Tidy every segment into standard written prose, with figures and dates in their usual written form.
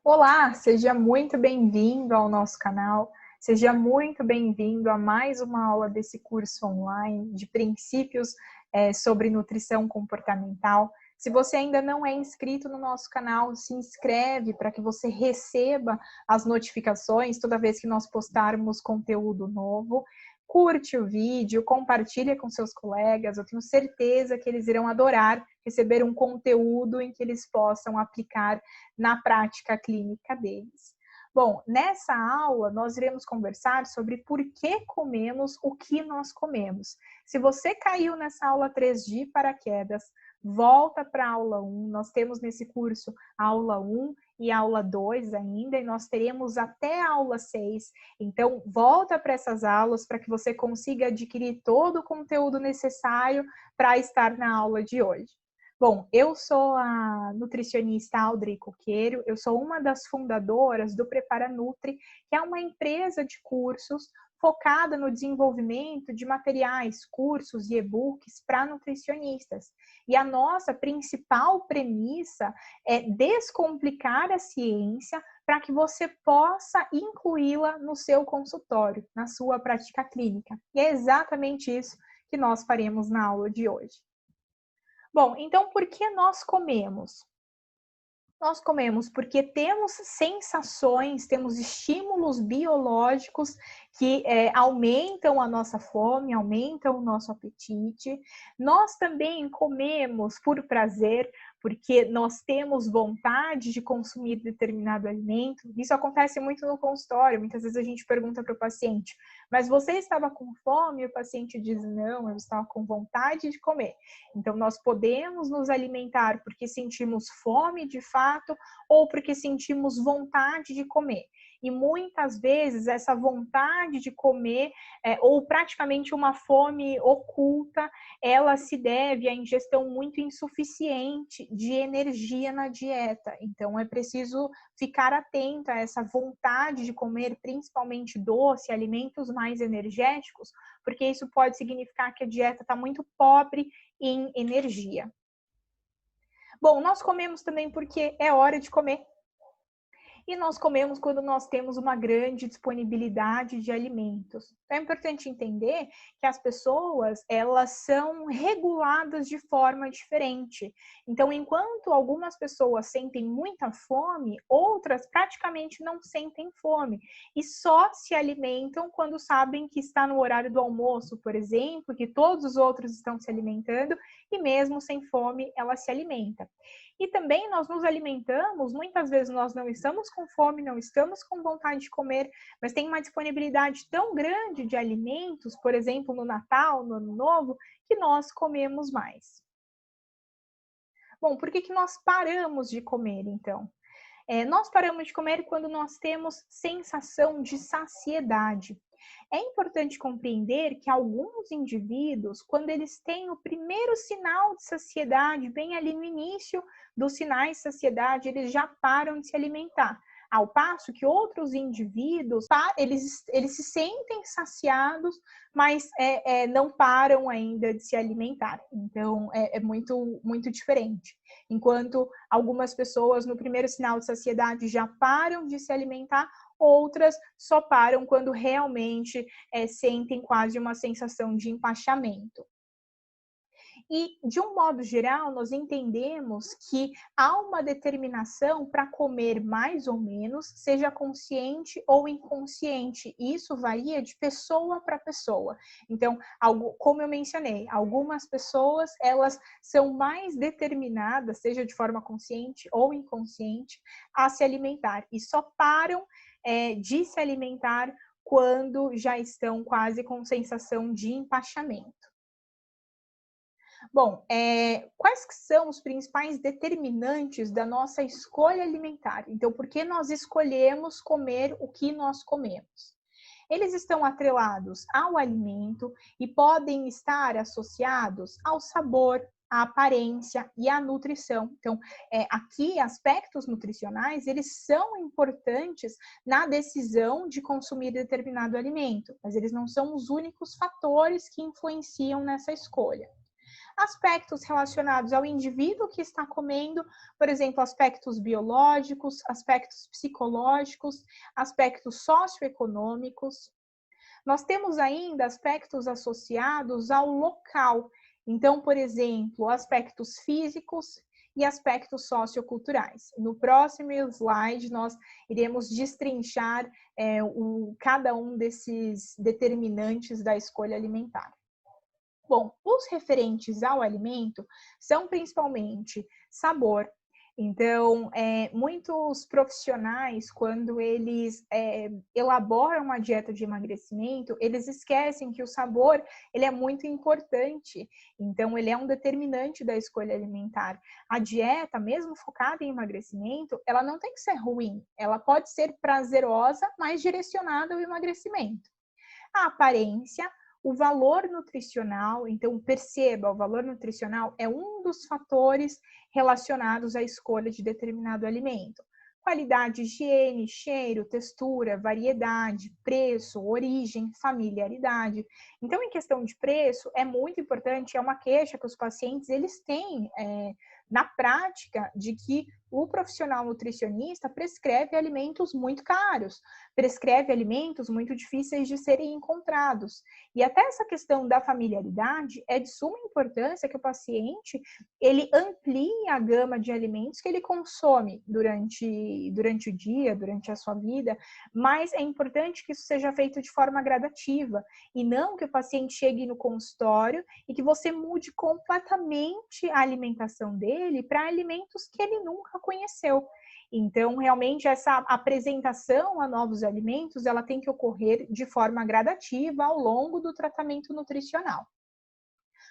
Olá, seja muito bem-vindo ao nosso canal, seja muito bem-vindo a mais uma aula desse curso online de princípios sobre nutrição comportamental. Se você ainda não é inscrito no nosso canal, se inscreve para que você receba as notificações toda vez que nós postarmos conteúdo novo. Curte o vídeo, compartilha com seus colegas, eu tenho certeza que eles irão adorar receber um conteúdo em que eles possam aplicar na prática clínica deles. Bom, nessa aula nós iremos conversar sobre por que comemos o que nós comemos. Se você caiu nessa aula 3 de paraquedas, volta para a aula 1, nós temos nesse curso a aula 1 e a aula 2 ainda, e nós teremos até a aula 6. Então, volta para essas aulas para que você consiga adquirir todo o conteúdo necessário para estar na aula de hoje. Bom, eu sou a nutricionista Audrey Coqueiro, eu sou uma das fundadoras do Prepara Nutri, que é uma empresa de cursos focada no desenvolvimento de materiais, cursos e e-books para nutricionistas. E a nossa principal premissa é descomplicar a ciência para que você possa incluí-la no seu consultório, na sua prática clínica. E é exatamente isso que nós faremos na aula de hoje. Bom, então por que nós comemos? Nós comemos porque temos sensações, temos estímulos biológicos que aumentam a nossa fome, aumentam o nosso apetite. Nós também comemos por prazer, porque nós temos vontade de consumir determinado alimento. Isso acontece muito no consultório. Muitas vezes a gente pergunta para o paciente, mas você estava com fome? E o paciente diz, não, eu estava com vontade de comer. Então, nós podemos nos alimentar porque sentimos fome de fato ou porque sentimos vontade de comer. E muitas vezes essa vontade de comer, ou praticamente uma fome oculta, ela se deve à ingestão muito insuficiente de energia na dieta. Então é preciso ficar atento a essa vontade de comer, principalmente doce, alimentos mais energéticos, porque isso pode significar que a dieta está muito pobre em energia. Bom, nós comemos também porque é hora de comer. E nós comemos quando nós temos uma grande disponibilidade de alimentos. Então, é importante entender que as pessoas, elas são reguladas de forma diferente. Então, enquanto algumas pessoas sentem muita fome, outras praticamente não sentem fome. E só se alimentam quando sabem que está no horário do almoço, por exemplo, que todos os outros estão se alimentando e mesmo sem fome, ela se alimenta. E também nós nos alimentamos, muitas vezes nós não estamos com fome, não estamos com vontade de comer, mas tem uma disponibilidade tão grande de alimentos, por exemplo, no Natal, no Ano Novo, que nós comemos mais. Bom, por que nós paramos de comer, então? Nós paramos de comer quando nós temos sensação de saciedade. É importante compreender que alguns indivíduos, quando eles têm o primeiro sinal de saciedade, bem ali no início dos sinais de saciedade, eles já param de se alimentar. Ao passo que outros indivíduos, eles se sentem saciados, mas não param ainda de se alimentar. Então, é muito, muito diferente. Enquanto algumas pessoas, no primeiro sinal de saciedade, já param de se alimentar, outras só param quando realmente sentem quase uma sensação de empachamento. E, de um modo geral, nós entendemos que há uma determinação para comer mais ou menos, seja consciente ou inconsciente. Isso varia de pessoa para pessoa. Então, como eu mencionei, algumas pessoas, elas são mais determinadas, seja de forma consciente ou inconsciente, a se alimentar. E só param de se alimentar quando já estão quase com sensação de empachamento. Bom, quais que são os principais determinantes da nossa escolha alimentar? Então, por que nós escolhemos comer o que nós comemos? Eles estão atrelados ao alimento e podem estar associados ao sabor, à aparência e à nutrição. Então, aqui, aspectos nutricionais, eles são importantes na decisão de consumir determinado alimento, mas eles não são os únicos fatores que influenciam nessa escolha. aspectos relacionados ao indivíduo que está comendo, por exemplo, aspectos biológicos, aspectos psicológicos, aspectos socioeconômicos. Nós temos ainda aspectos associados ao local. Então, por exemplo, aspectos físicos e aspectos socioculturais. No próximo slide, nós iremos destrinchar cada um desses determinantes da escolha alimentar. Bom, os referentes ao alimento são principalmente sabor. Então, muitos profissionais, quando eles elaboram uma dieta de emagrecimento, eles esquecem que o sabor ele é muito importante. Então, ele é um determinante da escolha alimentar. A dieta, mesmo focada em emagrecimento, ela não tem que ser ruim. Ela pode ser prazerosa, mas direcionada ao emagrecimento. A aparência, o valor nutricional, então perceba, o valor nutricional é um dos fatores relacionados à escolha de determinado alimento. Qualidade, higiene, cheiro, textura, variedade, preço, origem, familiaridade. Então, em questão de preço, é muito importante, é uma queixa que os pacientes eles têm na prática de que o profissional nutricionista prescreve alimentos muito caros, prescreve alimentos muito difíceis de serem encontrados. E até essa questão da familiaridade é de suma importância que o paciente ele amplie a gama de alimentos que ele consome durante o dia, durante a sua vida, mas é importante que isso seja feito de forma gradativa e não que o paciente chegue no consultório e que você mude completamente a alimentação dele para alimentos que ele nunca conheceu. Então, realmente, essa apresentação a novos alimentos, ela tem que ocorrer de forma gradativa ao longo do tratamento nutricional.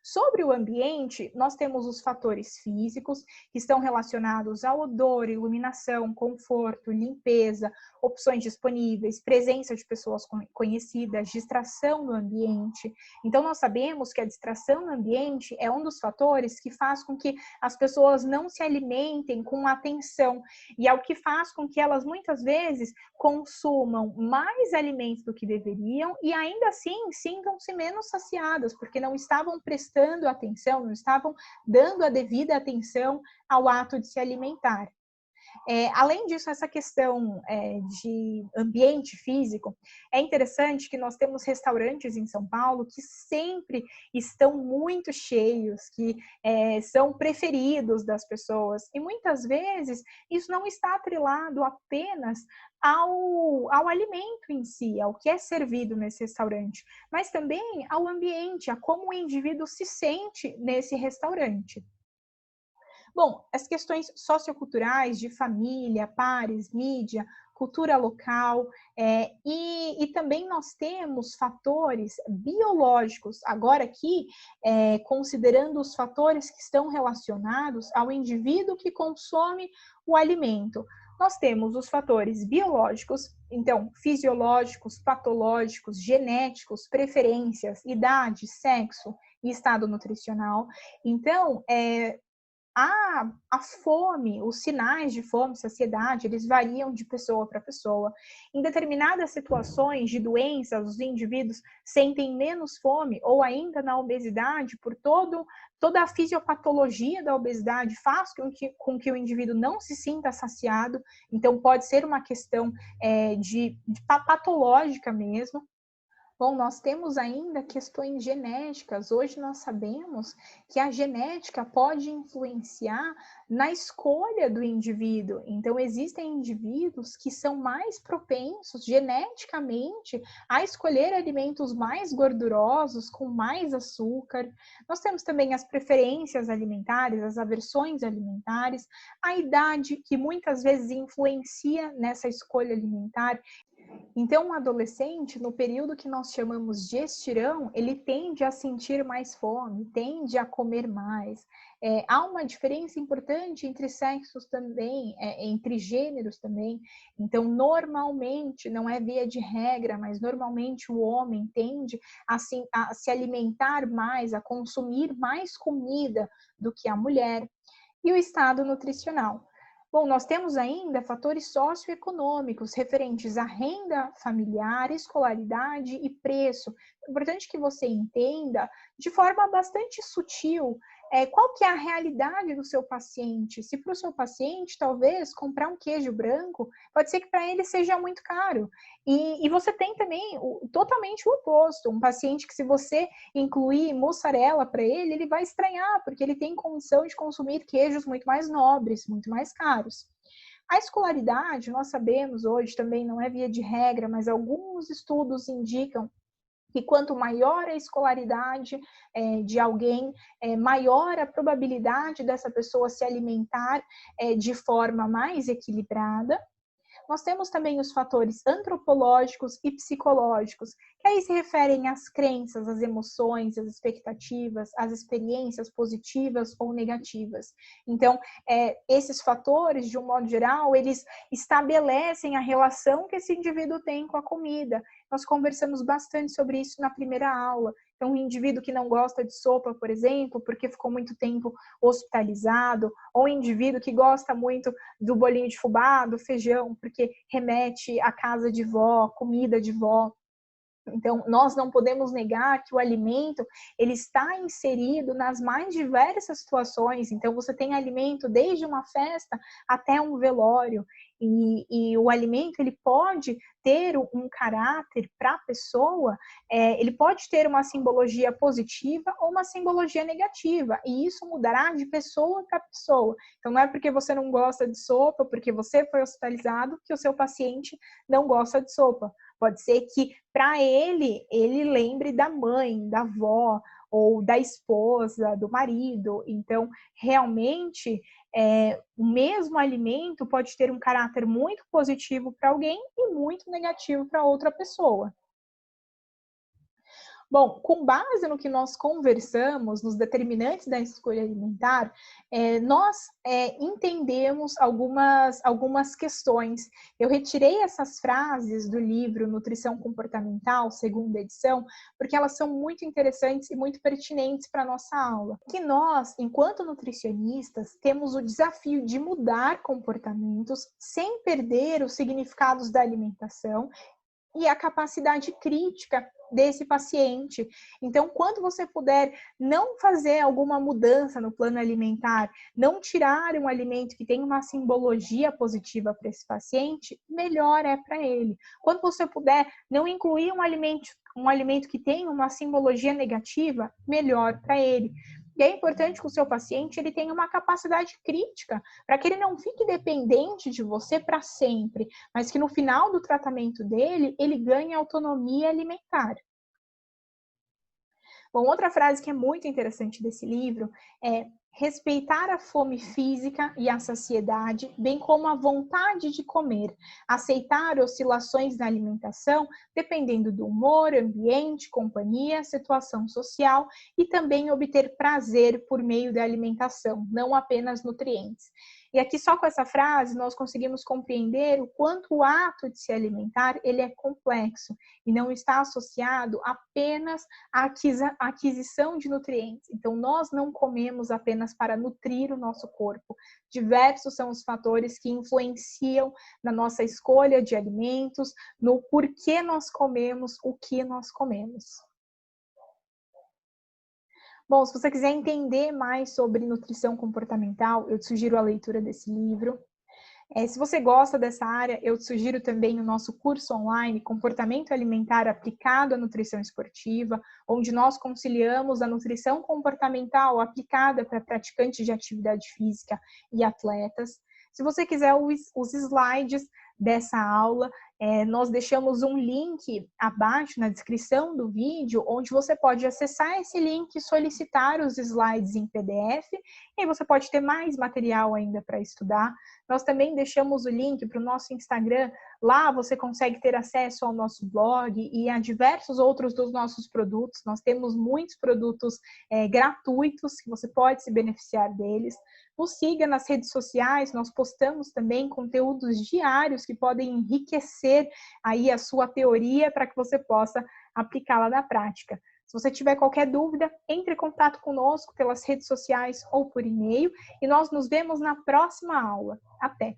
Sobre o ambiente, nós temos os fatores físicos, que estão relacionados ao odor, iluminação, conforto, limpeza, opções disponíveis, presença de pessoas conhecidas, distração no ambiente. Então, nós sabemos que a distração no ambiente é um dos fatores que faz com que as pessoas não se alimentem com atenção e é o que faz com que elas, muitas vezes, consumam mais alimentos do que deveriam e ainda assim sintam-se menos saciadas, porque não estavam prestando atenção, não estavam dando a devida atenção ao ato de se alimentar. Além disso, essa questão de ambiente físico, é interessante que nós temos restaurantes em São Paulo que sempre estão muito cheios, que são preferidos das pessoas. E muitas vezes isso não está atrelado apenas ao alimento em si, ao que é servido nesse restaurante, mas também ao ambiente, a como o indivíduo se sente nesse restaurante. Bom, as questões socioculturais de família, pares, mídia, cultura local, e também nós temos fatores biológicos, agora aqui, considerando os fatores que estão relacionados ao indivíduo que consome o alimento. Nós temos os fatores biológicos, então, fisiológicos, patológicos, genéticos, preferências, idade, sexo e estado nutricional. Então, a fome, os sinais de fome, saciedade, eles variam de pessoa para pessoa. Em determinadas situações de doenças, os indivíduos sentem menos fome, ou ainda na obesidade, por toda a fisiopatologia da obesidade faz com que o indivíduo não se sinta saciado. Então, pode ser uma questão patológica mesmo. Bom, nós temos ainda questões genéticas. Hoje nós sabemos que a genética pode influenciar na escolha do indivíduo. Então, existem indivíduos que são mais propensos geneticamente a escolher alimentos mais gordurosos, com mais açúcar. Nós temos também as preferências alimentares, as aversões alimentares, a idade, que muitas vezes influencia nessa escolha alimentar. Então, o adolescente, no período que nós chamamos de estirão, ele tende a sentir mais fome, tende a comer mais. Há uma diferença importante entre sexos também, entre gêneros também. Então, normalmente, não é via de regra, mas normalmente o homem tende a se alimentar mais, a consumir mais comida do que a mulher. E o estado nutricional. Bom, nós temos ainda fatores socioeconômicos referentes à renda familiar, escolaridade e preço. É importante que você entenda de forma bastante sutil qual que é a realidade do seu paciente. Se para o seu paciente, talvez, comprar um queijo branco, pode ser que para ele seja muito caro. E você tem também totalmente o oposto. Um paciente que, se você incluir mussarela para ele, ele vai estranhar, porque ele tem condição de consumir queijos muito mais nobres, muito mais caros. A escolaridade, nós sabemos hoje, também não é via de regra, mas alguns estudos indicam que quanto maior a escolaridade de alguém, maior a probabilidade dessa pessoa se alimentar de forma mais equilibrada. Nós temos também os fatores antropológicos e psicológicos, que aí se referem às crenças, às emoções, às expectativas, às experiências positivas ou negativas. Então, esses fatores, de um modo geral, eles estabelecem a relação que esse indivíduo tem com a comida. Nós conversamos bastante sobre isso na primeira aula. Então, um indivíduo que não gosta de sopa, por exemplo, porque ficou muito tempo hospitalizado, ou um indivíduo que gosta muito do bolinho de fubá, do feijão, porque remete à casa de vó, comida de vó. Então, nós não podemos negar que o alimento, ele está inserido nas mais diversas situações. Então, você tem alimento desde uma festa até um velório. E o alimento, ele pode ter um caráter para a pessoa, ele pode ter uma simbologia positiva ou uma simbologia negativa. E isso mudará de pessoa para pessoa. Então, não é porque você não gosta de sopa, porque você foi hospitalizado, que o seu paciente não gosta de sopa. Pode ser que, para ele lembre da mãe, da avó, ou da esposa, do marido. Então, realmente, o mesmo alimento pode ter um caráter muito positivo para alguém e muito negativo para outra pessoa. Bom, com base no que nós conversamos, nos determinantes da escolha alimentar, nós entendemos algumas questões. Eu retirei essas frases do livro Nutrição Comportamental, segunda edição, porque elas são muito interessantes e muito pertinentes para a nossa aula. Que nós, enquanto nutricionistas, temos o desafio de mudar comportamentos sem perder os significados da alimentação e a capacidade crítica desse paciente. Então, quando você puder não fazer alguma mudança no plano alimentar, não tirar um alimento que tem uma simbologia positiva para esse paciente, melhor é para ele. Quando você puder não incluir um alimento que tem uma simbologia negativa, melhor para ele. E é importante que o seu paciente ele tenha uma capacidade crítica, para que ele não fique dependente de você para sempre, mas que no final do tratamento dele, ele ganhe autonomia alimentar. Bom, outra frase que é muito interessante desse livro é: respeitar a fome física e a saciedade, bem como a vontade de comer, aceitar oscilações na alimentação, dependendo do humor, ambiente, companhia, situação social, e também obter prazer por meio da alimentação, não apenas nutrientes. E aqui, só com essa frase, nós conseguimos compreender o quanto o ato de se alimentar ele é complexo e não está associado apenas à aquisição de nutrientes. Então, nós não comemos apenas para nutrir o nosso corpo. Diversos são os fatores que influenciam na nossa escolha de alimentos, no porquê nós comemos o que nós comemos. Bom, se você quiser entender mais sobre nutrição comportamental, eu te sugiro a leitura desse livro. Se você gosta dessa área, eu te sugiro também o nosso curso online Comportamento Alimentar Aplicado à Nutrição Esportiva, onde nós conciliamos a nutrição comportamental aplicada para praticantes de atividade física e atletas. Se você quiser os slides dessa aula, nós deixamos um link abaixo na descrição do vídeo, onde você pode acessar esse link e solicitar os slides em PDF, e aí você pode ter mais material ainda para estudar. Nós também deixamos o link para o nosso Instagram. Lá você consegue ter acesso ao nosso blog e a diversos outros dos nossos produtos. Nós temos muitos produtos gratuitos que você pode se beneficiar deles. Nos siga nas redes sociais, nós postamos também conteúdos diários que podem enriquecer aí a sua teoria para que você possa aplicá-la na prática. Se você tiver qualquer dúvida, entre em contato conosco pelas redes sociais ou por e-mail e nós nos vemos na próxima aula. Até!